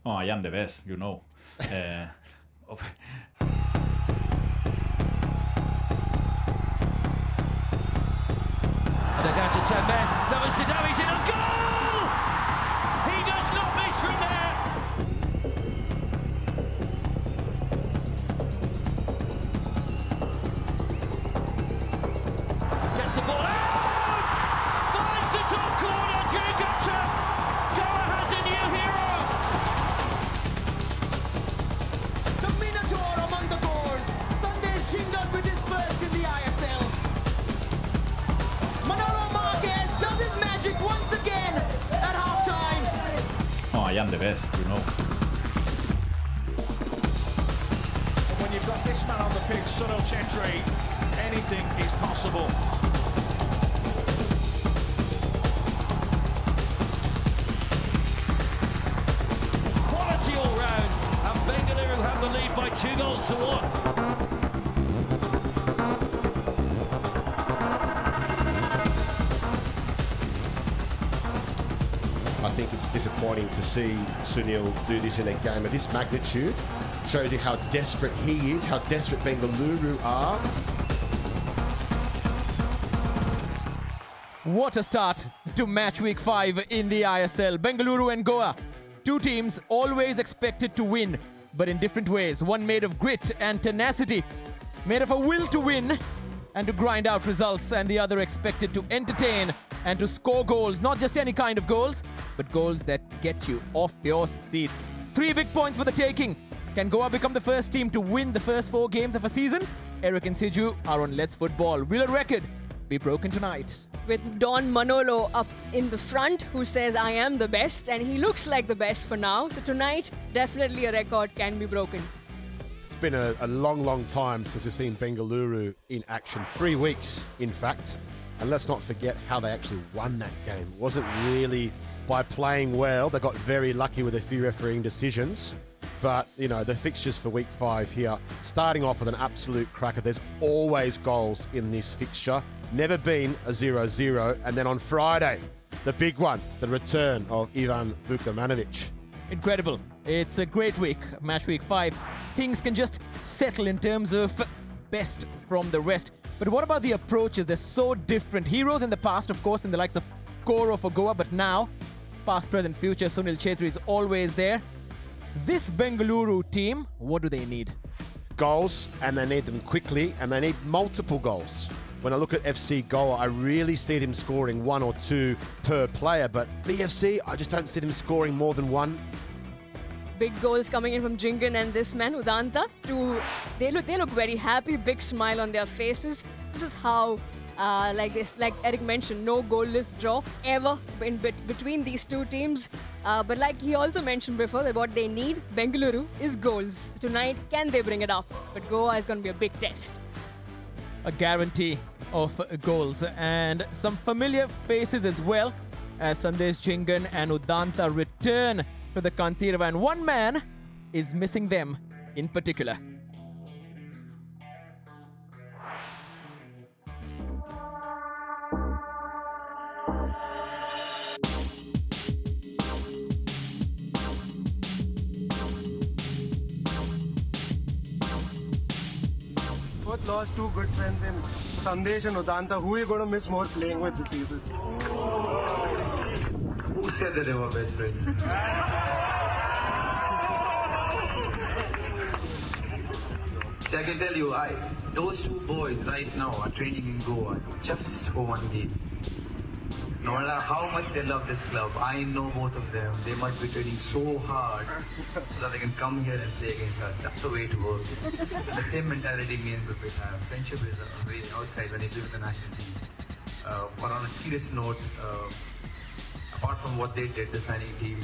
Oh, I am the best, you know. And they're down to 10 men. That was Zidane, he's in a goal! He does not miss from there! Gets the ball out! Finds the top corner, Jay Gunter! Goa has a new hero! The Minotaur among the goals. Sunil Chhetri with his first in the ISL. Manolo Marquez does his magic once again at halftime. Oh, I am the best, you know. And when you've got this man on the pitch, Sunil Chhetri, anything is possible. Quality all round, and Bengaluru have the lead by 2-1. I think it's disappointing to see Sunil do this in a game of this magnitude. Shows you how desperate he is, how desperate Bengaluru are. What a start to match week 5 in the ISL. Bengaluru and Goa, two teams always expected to win, but in different ways. One made of grit and tenacity, made of a will to win and to grind out results, and the other expected to entertain and to score goals, not just any kind of goals, but goals that get you off your seats. 3 big points for the taking. Can Goa become the first team to win the first 4 games of a season? Eric and Siju are on Let's Football. Will a record be broken tonight? With Don Manolo up in the front, who says, I am the best, and he looks like the best for now. So tonight, definitely a record can be broken. It's been a long time since we've seen Bengaluru in action. 3 weeks, in fact. And let's not forget how they actually won that game. It wasn't really by playing well. They got very lucky with a few refereeing decisions. But, you know, the fixtures for week 5 here, starting off with an absolute cracker. There's always goals in this fixture. Never been a 0-0. And then on Friday, the big one, the return of Ivan Vukomanovic. Incredible. It's a great week, match week 5. Things can just settle in terms of best from the rest. But what about the approaches? They're so different. Heroes in the past, of course, in the likes of Koro for Goa, but now, past, present, future, Sunil Chhetri is always there. This Bengaluru team, what do they need? Goals, and they need them quickly, and they need multiple goals. When I look at FC Goa, I really see them scoring 1 or 2 per player, but BFC, I just don't see them scoring more than 1. Big goals coming in from Jingan and this man, Udanta. They look very happy, big smile on their faces. This is how, like Eric mentioned, no goalless draw ever in between these two teams. But like he also mentioned before, that what they need, Bengaluru, is goals. Tonight, can they bring it up? But Goa is going to be a big test. A guarantee of goals and some familiar faces as well, as Sandesh Jingan and Udanta return to the Kantirava, and one man is missing them in particular. Both lost 2 good friends in Sandesh and Udanta. Who are you going to miss more playing with this season? Who said that they were best friends? See, I can tell you, those 2 boys right now are training in Goa just for 1 game. No matter how much they love this club, I know both of them. They must be training so hard so that they can come here and play against us. That's the way it works. The same mentality me and Gurpreet have. Friendship is very outside when you play with the national team. But on a serious note, apart from what they did, the signing team,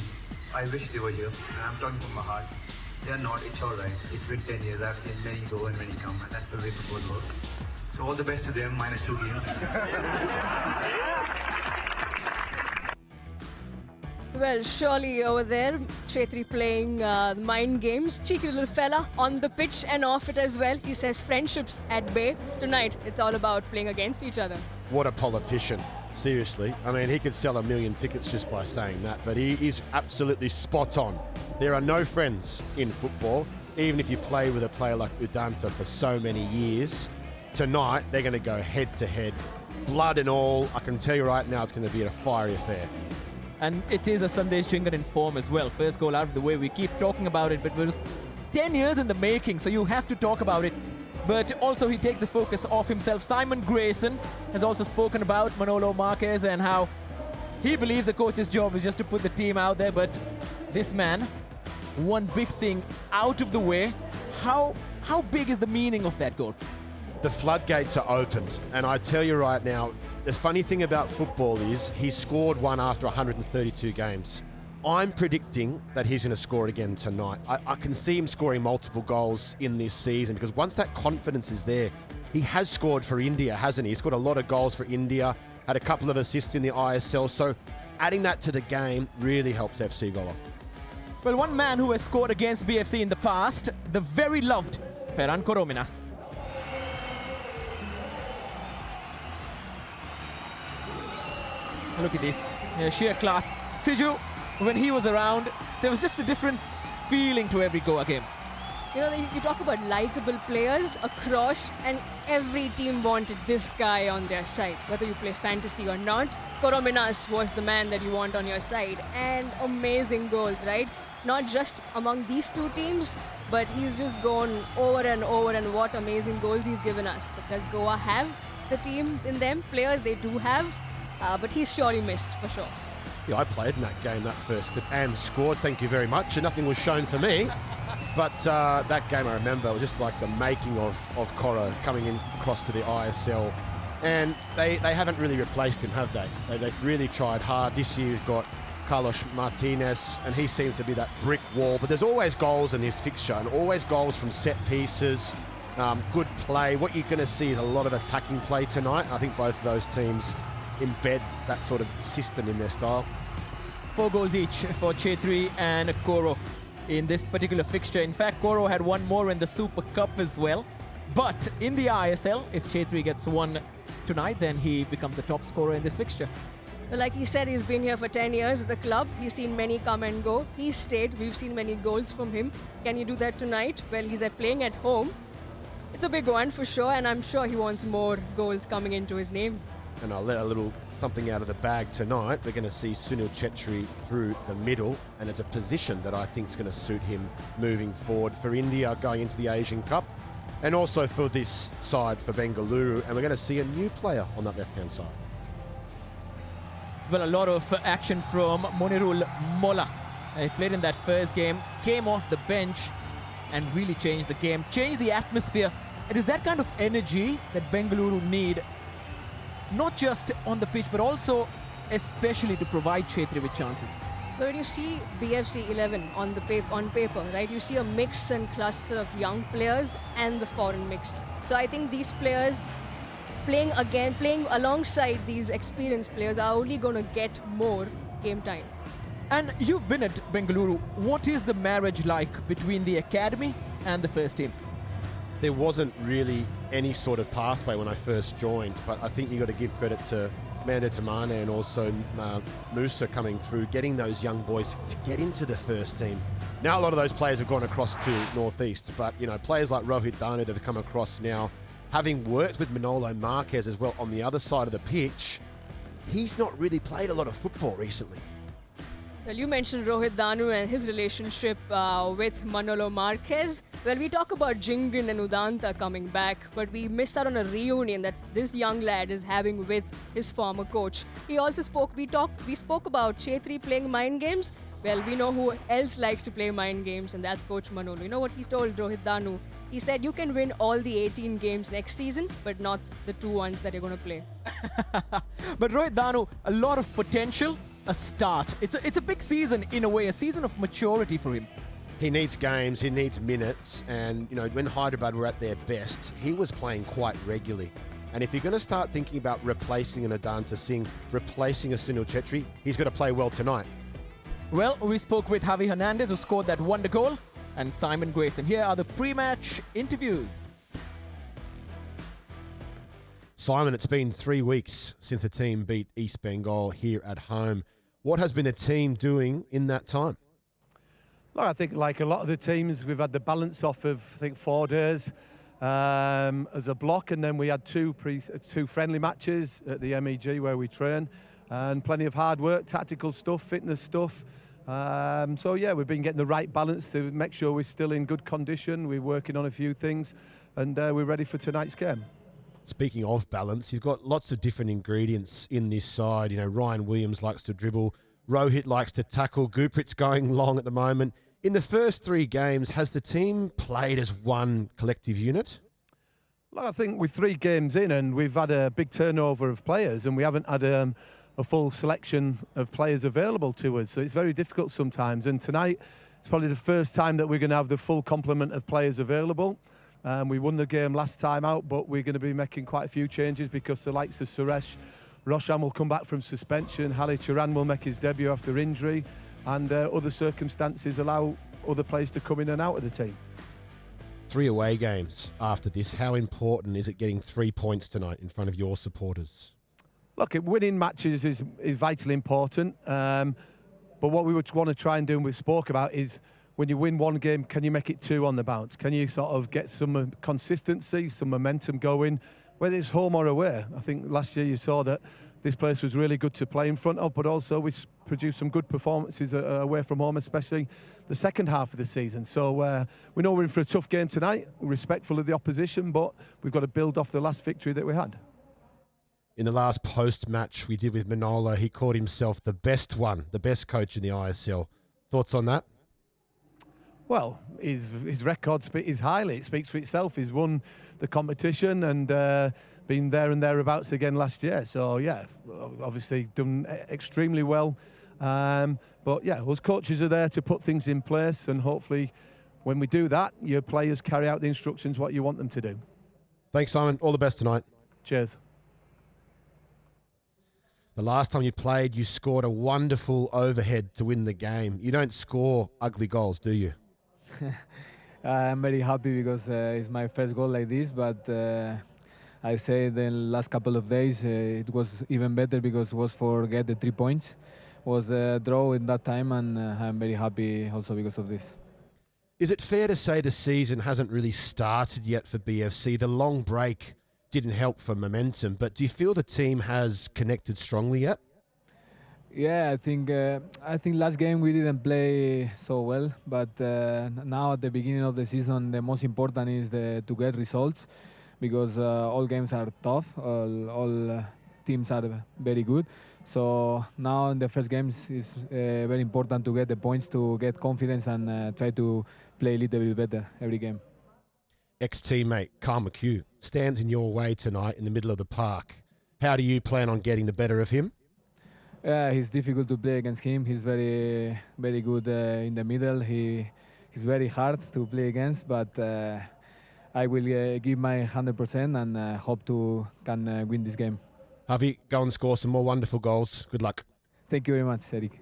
I wish they were here. And I'm talking from my heart. They are not, it's alright. It's been 10 years. I've seen many go and many come, and that's the way football works. So all the best to them, minus 2 games. Well, surely over there, Chhetri playing mind games. Cheeky little fella on the pitch and off it as well. He says friendships at bay. Tonight, it's all about playing against each other. What a politician, seriously. I mean, he could sell 1 million tickets just by saying that, but he is absolutely spot on There are no friends in football, even if you play with a player like Udanta for so many years. Tonight, they're going to go head-to-head. Blood and all, I can tell you right now, it's going to be a fiery affair. And it is a Sandesh Chingan in form as well. First goal out of the way. We keep talking about it, but it was 10 years in the making, so you have to talk about it. But also he takes the focus off himself. Simon Grayson has also spoken about Manolo Marquez and how he believes the coach's job is just to put the team out there. But this man, one big thing out of the way. How big is the meaning of that goal? The floodgates are opened, and I tell you right now, the funny thing about football is he scored one after 132 games. I'm predicting that he's going to score again tonight. I can see him scoring multiple goals in this season because once that confidence is there, he has scored for India, hasn't he? He's scored a lot of goals for India, had a couple of assists in the ISL, so adding that to the game really helps FC Goa. Well, one man who has scored against BFC in the past, the very loved Ferran Korominas. Look at this, sheer class. Siju, when he was around, there was just a different feeling to every Goa game. You know, you talk about likable players across, and every team wanted this guy on their side, whether you play fantasy or not. Korominas was the man that you want on your side, and amazing goals, right? Not just among these two teams, but he's just gone over and over, and what amazing goals he's given us. But does Goa have the teams in them? Players they do have, but he's surely missed for sure. Yeah, I played in that game, that first clip, and scored, thank you very much, and nothing was shown for me. But that game, I remember, was just like the making of Coro coming in across to the ISL. And they haven't really replaced him, have they? They've really tried hard. This year we've got Carlos Martinez, and he seems to be that brick wall. But there's always goals in his fixture, and always goals from set pieces, good play. What you're going to see is a lot of attacking play tonight. I think both of those teams embed that sort of system in their style. 4 goals each for Chhetri and Koro in this particular fixture. In fact, Koro had one more in the Super Cup as well. But in the ISL, if Chhetri gets one tonight, then he becomes the top scorer in this fixture. Well, like he said, he's been here for 10 years at the club. He's seen many come and go. He's stayed. We've seen many goals from him. Can he do that tonight? Well, he's playing at home. It's a big one for sure, and I'm sure he wants more goals coming into his name. And I'll let a little something out of the bag tonight. We're going to see Sunil Chhetri through the middle, and it's a position that I think is going to suit him moving forward for India going into the Asian Cup, and also for this side for Bengaluru. And we're going to see a new player on that left-hand side. Well, a lot of action from Monirul Mola. He played in that first game, came off the bench, and really changed the game, changed the atmosphere. It is that kind of energy that Bengaluru need, not just on the pitch, but also especially to provide Chhetri with chances. But when you see BFC 11 on paper, right, you see a mix and cluster of young players and the foreign mix. So I think these players playing alongside these experienced players are only going to get more game time. And you've been at Bengaluru. What is the marriage like between the academy and the first team? There wasn't really any sort of pathway when I first joined, but I think you've got to give credit to Manda Tamane and also Musa coming through, getting those young boys to get into the first team. Now a lot of those players have gone across to Northeast, but you know, players like Rohit Danu that have come across now, having worked with Manolo Marquez as well on the other side of the pitch, he's not really played a lot of football recently. Well, you mentioned Rohit Danu and his relationship with Manolo Marquez. Well, we talk about Jingan and Udanta coming back, but we missed out on a reunion that this young lad is having with his former coach. He also spoke about Chhetri playing mind games. Well, we know who else likes to play mind games, and that's Coach Manolo. You know what he told Rohit Danu? He said, you can win all the 18 games next season, but not the 2 ones that you're going to play. But Rohit Danu, a lot of potential, a start. It's a big season in a way, a season of maturity for him. He needs games, he needs minutes, and you know, when Hyderabad were at their best, he was playing quite regularly. And if you're going to start thinking about replacing an Adanta Singh, replacing a Sunil Chhetri, he's got to play well tonight. Well, we spoke with Javi Hernandez, who scored that wonder goal, and Simon Grayson. Here are the pre-match interviews. Simon, it's been 3 weeks since the team beat East Bengal here at home. What has been the team doing in that time? Well, I think like a lot of the teams, we've had the balance off of, I think, 4 days as a block, and then we had two friendly matches at the MEG where we train, and plenty of hard work, tactical stuff, fitness stuff. So yeah, we've been getting the right balance to make sure we're still in good condition. We're working on a few things, and we're ready for tonight's game. Speaking of balance, you've got lots of different ingredients in this side. You know, Ryan Williams likes to dribble, Rohit likes to tackle, Guprit's going long at the moment. In the first 3 games, has the team played as one collective unit? Well, I think we're 3 games in and we've had a big turnover of players, and we haven't had a full selection of players available to us. So it's very difficult sometimes. And tonight, it's probably the first time that we're going to have the full complement of players available. We won the game last time out, but we're going to be making quite a few changes because the likes of Suresh, Roshan will come back from suspension, Javi Hernandez will make his debut after injury, and other circumstances allow other players to come in and out of the team. 3 away games after this. How important is it getting 3 points tonight in front of your supporters? Look, winning matches is vitally important, but what we would want to try and do, and we've spoke about, is when you win 1 game, can you make it 2 on the bounce? Can you sort of get some consistency, some momentum going, whether it's home or away? I think last year you saw that this place was really good to play in front of, but also we produced some good performances away from home, especially the second half of the season. So we know we're in for a tough game tonight. We're respectful of the opposition, but we've got to build off the last victory that we had. In the last post-match we did with Manolo, he called himself the best coach in the ISL. Thoughts on that? Well, his record is highly. It speaks for itself. He's won the competition and been there and thereabouts again last year. So, yeah, obviously done extremely well. But, yeah, us coaches are there to put things in place, and hopefully when we do that, your players carry out the instructions what you want them to do. Thanks, Simon. All the best tonight. Cheers. The last time you played, you scored a wonderful overhead to win the game. You don't score ugly goals, do you? I'm very happy because it's my first goal like this, but I say the last couple of days it was even better because it was for get the 3 points. It was a draw in that time, and I'm very happy also because of this. Is it fair to say the season hasn't really started yet for BFC? The long break didn't help for momentum, but do you feel the team has connected strongly yet? Yeah, I think last game we didn't play so well, but now at the beginning of the season, the most important is to get results, because all games are tough, all teams are very good. So now in the first games, it's very important to get the points, to get confidence, and try to play a little bit better every game. Ex-teammate Carl McHugh stands in your way tonight in the middle of the park. How do you plan on getting the better of him? He's difficult to play against him. He's very, very good in the middle. He's very hard to play against, but I will give my 100% and hope to can win this game. Javi, go and score some more wonderful goals. Good luck. Thank you very much, Eric.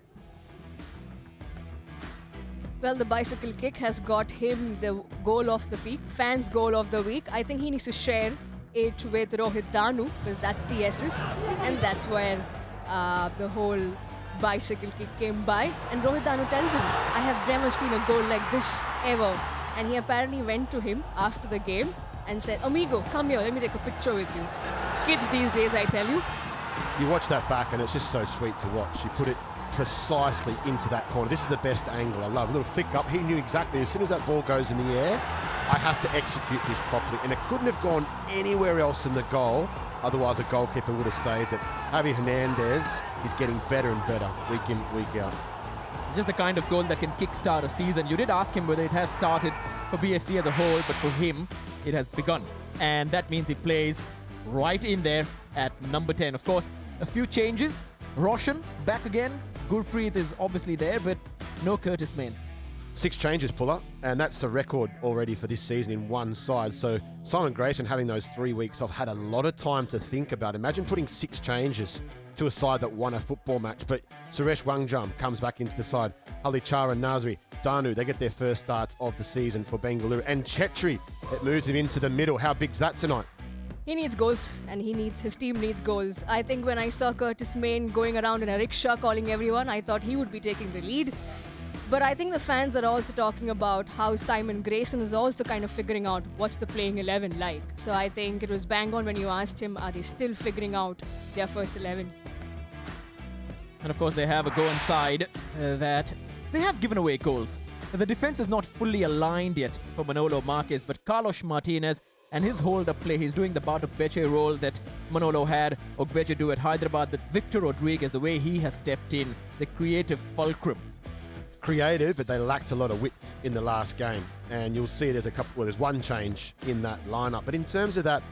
Well, the bicycle kick has got him the goal of the week, fans' goal of the week. I think he needs to share it with Rohit Danu, because that's the assist, and that's where the whole bicycle kick came by. And Rohit Danu tells him, I have never seen a goal like this ever. And he apparently went to him after the game and said, Amigo, come here, let me take a picture with you. Kids these days, I tell you. You watch that back and it's just so sweet to watch. He put it precisely into that corner. This is the best angle. I love a little flick up. He knew exactly as soon as that ball goes in the air, I have to execute this properly. And it couldn't have gone anywhere else in the goal. Otherwise, a goalkeeper would have saved it. Javi Hernandez is getting better and better week in, week out. Just the kind of goal that can kickstart a season. You did ask him whether it has started for BFC as a whole, but for him, it has begun. And that means he plays right in there at number 10. Of course, a few changes. Roshan back again. Gurpreet is obviously there, but no Curtis Main. 6 changes, Puller, and that's the record already for this season in one side. So Simon Grayson, having those 3 weeks off, had a lot of time to think about. Imagine putting 6 changes to a side that won a football match. But Suresh Wangjam comes back into the side. Halichara, Nazri, Danu, they get their first starts of the season for Bengaluru. And Chhetri, it moves him into the middle. How big's that tonight? He needs goals, and his team needs goals. I think when I saw Curtis Main going around in a rickshaw calling everyone, I thought he would be taking the lead. But I think the fans are also talking about how Simon Grayson is also kind of figuring out what's the playing 11 like. So I think it was bang on when you asked him, are they still figuring out their first 11? And of course, they have a Goan side that they have given away goals. The defense is not fully aligned yet for Manolo Marquez, but Carlos Martinez and his hold-up play, he's doing the Bart Ogbeche role that Manolo had Ogbeche do at Hyderabad, that Victor Rodriguez, the way he has stepped in, the creative fulcrum. Creative, but they lacked a lot of width in the last game. And you'll see there's one change in that lineup. But in terms of that,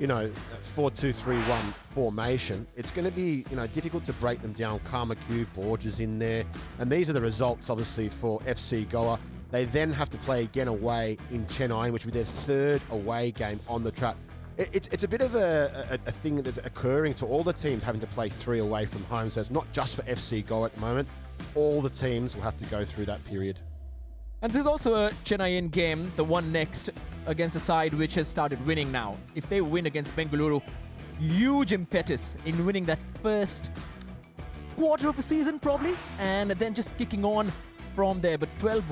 4-2-3-1 formation, it's going to be, difficult to break them down. Kamaku, Borges in there. And these are the results, obviously, for FC Goa. They then have to play again away in Chennai, which will be their third away game on the trap. It's a bit of a thing that's occurring to all the teams having to play 3 away from home. So it's not just for FC Goa at the moment. All the teams will have to go through that period. And there's also a Chennaiyin game, the one next, against a side which has started winning now. If they win against Bengaluru, huge impetus in winning that first quarter of the season probably, and then just kicking on from there. But 12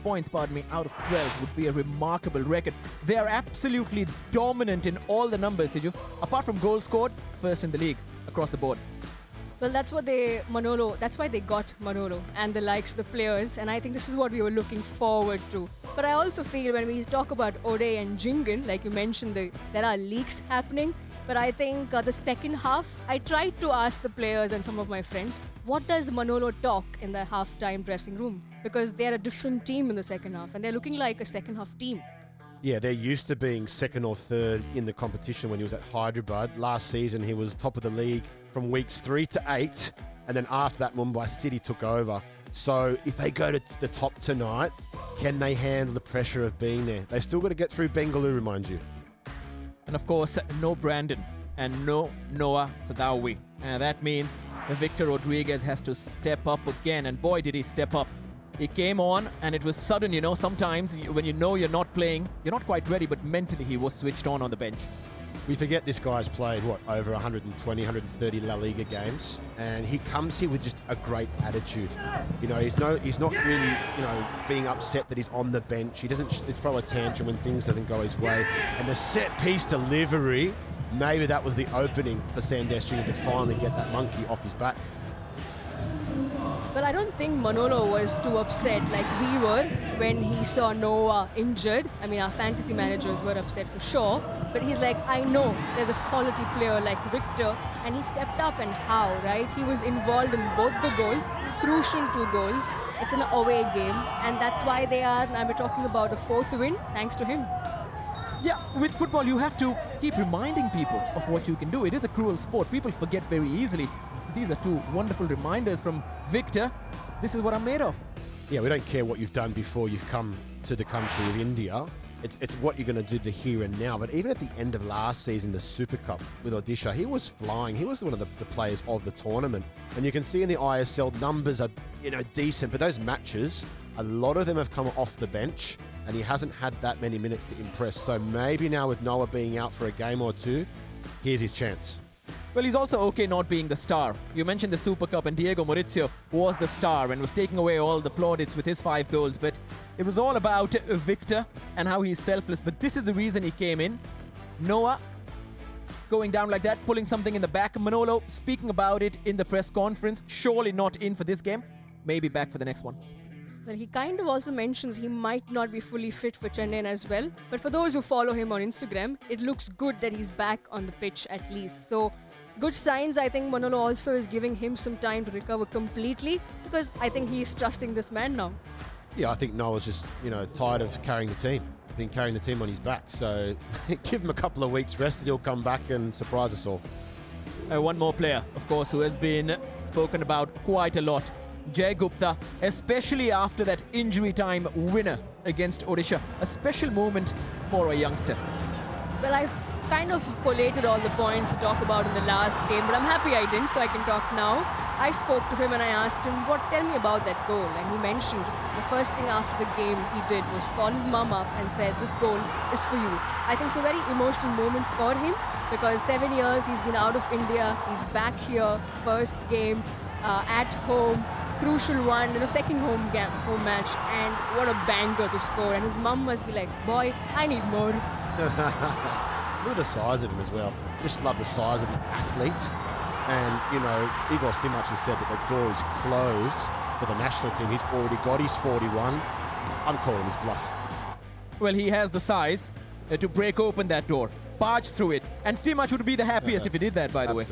points, out of 12 would be a remarkable record. They are absolutely dominant in all the numbers, Siju. Apart from goals scored, first in the league across the board. Well, that's why they got Manolo and the likes of the players, and I think this is what we were looking forward to. But I also feel when we talk about Ode and Jingan, like you mentioned, there are leaks happening. But I think the second half, I tried to ask the players and some of my friends, what does Manolo talk in the half-time dressing room? Because they're a different team in the second half, and they're looking like a second-half team. Yeah, they're used to being second or third in the competition when he was at Hyderabad. Last season, he was top of the league from weeks 3 to 8, and then after that, Mumbai City took over. So if they go to the top tonight, can they handle the pressure of being there? They've still got to get through Bengaluru, mind you. And of course, no Brandon and no Noah Sadawi. And that means Victor Rodriguez has to step up again. And boy, did he step up. He came on and it was sudden, sometimes when you're not playing, you're not quite ready, but mentally he was switched on the bench. We forget this guy's played, over 120, 130 La Liga games, and he comes here with just a great attitude. He's not really, being upset that he's on the bench. He doesn't throw a tantrum when things doesn't go his way. And the set-piece delivery, maybe that was the opening for Sandesh Jr. to finally get that monkey off his back. Well, I don't think Manolo was too upset like we were when he saw Noah injured. I mean, our fantasy managers were upset for sure. But he's like, I know there's a quality player like Victor, and he stepped up, and how, right? He was involved in both the goals, crucial 2 goals. It's an away game, and that's why we're talking about a 4th win, thanks to him. Yeah, with football, you have to keep reminding people of what you can do. It is a cruel sport. People forget very easily. These are 2 wonderful reminders from Victor. This is what I'm made of. Yeah, we don't care what you've done before you've come to the country of India. It's what you're going to do the here and now. But even at the end of last season, the Super Cup with Odisha, he was flying. He was one of the players of the tournament. And you can see in the ISL, numbers are decent. But those matches, a lot of them have come off the bench, and he hasn't had that many minutes to impress. So maybe now with Noah being out for a game or 2, here's his chance. Well, he's also okay not being the star. You mentioned the Super Cup, and Diego Maurizio was the star and was taking away all the plaudits with his 5 goals. But it was all about Victor and how he's selfless. But this is the reason he came in. Noah going down like that, pulling something in the back. Manolo speaking about it in the press conference. Surely not in for this game. Maybe back for the next one. Well, he kind of also mentions he might not be fully fit for Chennai as well. But for those who follow him on Instagram, it looks good that he's back on the pitch at least. So, good signs. I think Manolo also is giving him some time to recover completely, because I think he's trusting this man now. Yeah, I think Noah's just, tired of carrying the team. He's been carrying the team on his back. So give him a couple of weeks rest and he'll come back and surprise us all. One more player, of course, who has been spoken about quite a lot. Jay Gupta, especially after that injury time winner against Odisha. A special moment for a youngster. Well, I've kind of collated all the points to talk about in the last game, but I'm happy I didn't, so I can talk now. I spoke to him and I asked him, tell me about that goal. And he mentioned the first thing after the game he did was call his mum up and said, this goal is for you. I think it's a very emotional moment for him, because 7 years he's been out of India, he's back here, first game at home, crucial one, second home match, and what a banger to score. And his mum must be like, boy, I need more. Look at the size of him as well. Just love the size of the athlete. And, Igor Stimac has said that the door is closed for the national team. He's already got his 41. I'm calling his bluff. Well, he has the size to break open that door, barge through it. And Stimac would be the happiest if he did that, by the way.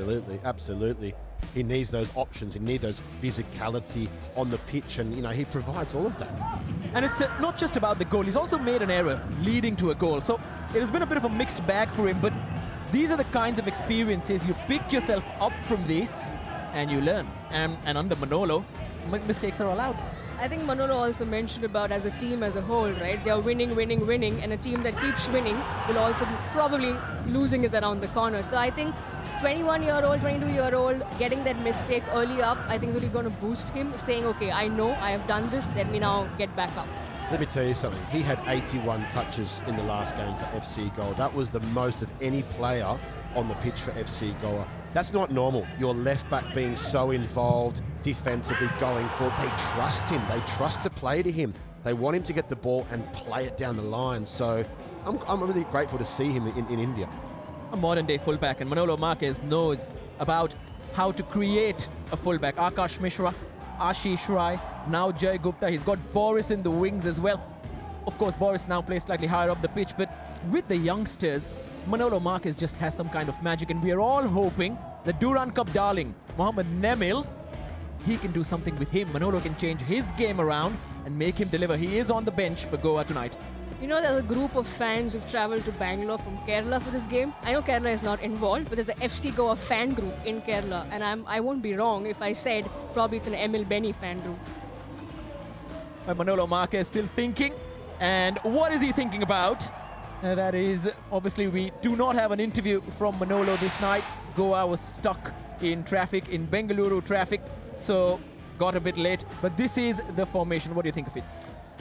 Absolutely. He needs those options. He needs those physicality on the pitch. And, he provides all of that. And it's not just about the goal. He's also made an error leading to a goal. So it has been a bit of a mixed bag for him. But these are the kinds of experiences you pick yourself up from this and you learn. And under Manolo, mistakes are allowed. I think Manolo also mentioned about as a team as a whole, right? They are winning, and a team that keeps winning will also be probably losing it around the corner. So I think 21-year-old, 22-year-old getting that mistake early up, I think is really going to boost him, saying, okay, I know I have done this, let me now get back up. Let me tell you something. He had 81 touches in the last game for FC Goa. That was the most of any player on the pitch for FC Goa. That's not normal. Your left back being so involved defensively, going forward. They trust him. They trust to play to him. They want him to get the ball and play it down the line. So I'm really grateful to see him in India. A modern-day fullback, and Manolo Marquez knows about how to create a fullback. Akash Mishra, Ashish Rai, now Jay Gupta. He's got Boris in the wings as well. Of course, Boris now plays slightly higher up the pitch, but with the youngsters, Manolo Marquez just has some kind of magic, and we are all hoping the Durand Cup darling, Mohamed Nemil, he can do something with him. Manolo can change his game around and make him deliver. He is on the bench for Goa tonight. There's a group of fans who've travelled to Bangalore from Kerala for this game. I know Kerala is not involved, but there's the FC Goa fan group in Kerala, and I won't be wrong if I said probably it's an Emil Benny fan group. Manolo Marquez still thinking, and what is he thinking about? That is, obviously, we do not have an interview from Manolo this night. Goa was stuck in traffic, in Bengaluru traffic, so got a bit late. But this is the formation. What do you think of it?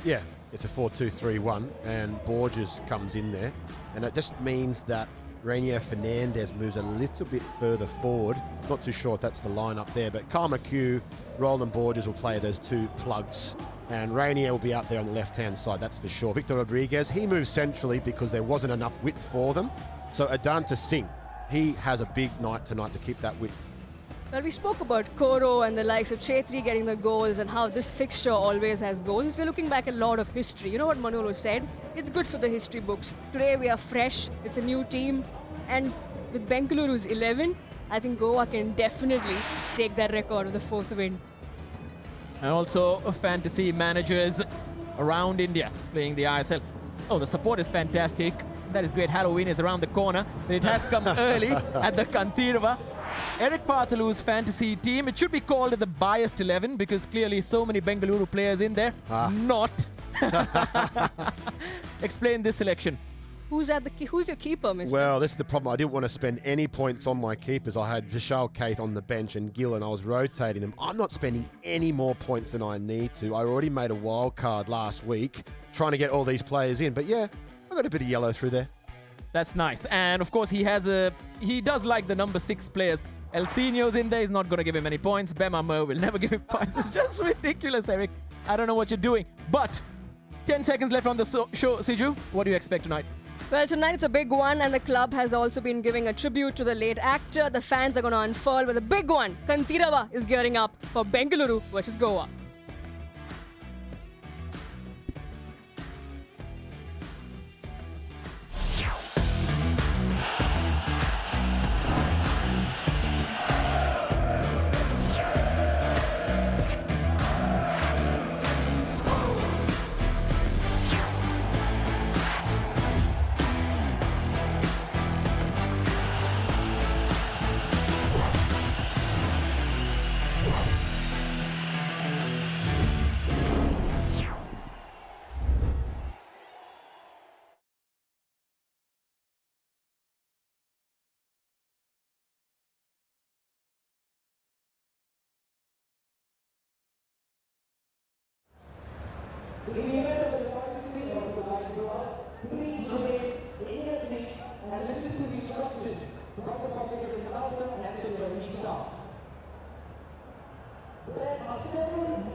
Yeah, it's a 4-2-3-1, and Borges comes in there. And it just means that Rainier Fernandez moves a little bit further forward. Not too sure if that's the lineup there, but Karma Q, Roland Borges will play those two plugs. And Rainier will be out there on the left-hand side, that's for sure. Victor Rodriguez, he moves centrally because there wasn't enough width for them. So Adanta Singh, he has a big night tonight to keep that width. Well, we spoke about Koro and the likes of Chhetri getting the goals and how this fixture always has goals. We're looking back at a lot of history. You know what Manolo said? It's good for the history books. Today we are fresh, it's a new team, and with Bengaluru's 11, I think Goa can definitely take that record of the 4th win. And also fantasy managers around India playing the ISL. Oh, the support is fantastic. That is great. Halloween is around the corner, but it has come early at the Kantirava. Eric Parthalu's fantasy team, it should be called the biased 11 because clearly so many Bengaluru players in there. Not. Explain this selection. Who's your keeper, Mr.? Well, this is the problem. I didn't want to spend any points on my keepers. I had Vishal Kaith on the bench and Gill, and I was rotating them. I'm not spending any more points than I need to. I already made a wild card last week trying to get all these players in. But yeah, I got a bit of yellow through there. That's nice. And of course, he does like the number 6 players. El Sinio's in there. He's not going to give him any points. Bema Mo will never give him points. It's just ridiculous, Eric. I don't know what you're doing. But 10 seconds left on the show. Siju, what do you expect tonight? Well, tonight it's a big one, and the club has also been giving a tribute to the late actor. The fans are going to unfurl with a big one. Kantirava is gearing up for Bengaluru versus Goa. In the event of an emergency or the lights go out, please remain in your seats and listen to the instructions from the public at this announcer and civilian staff. There are 7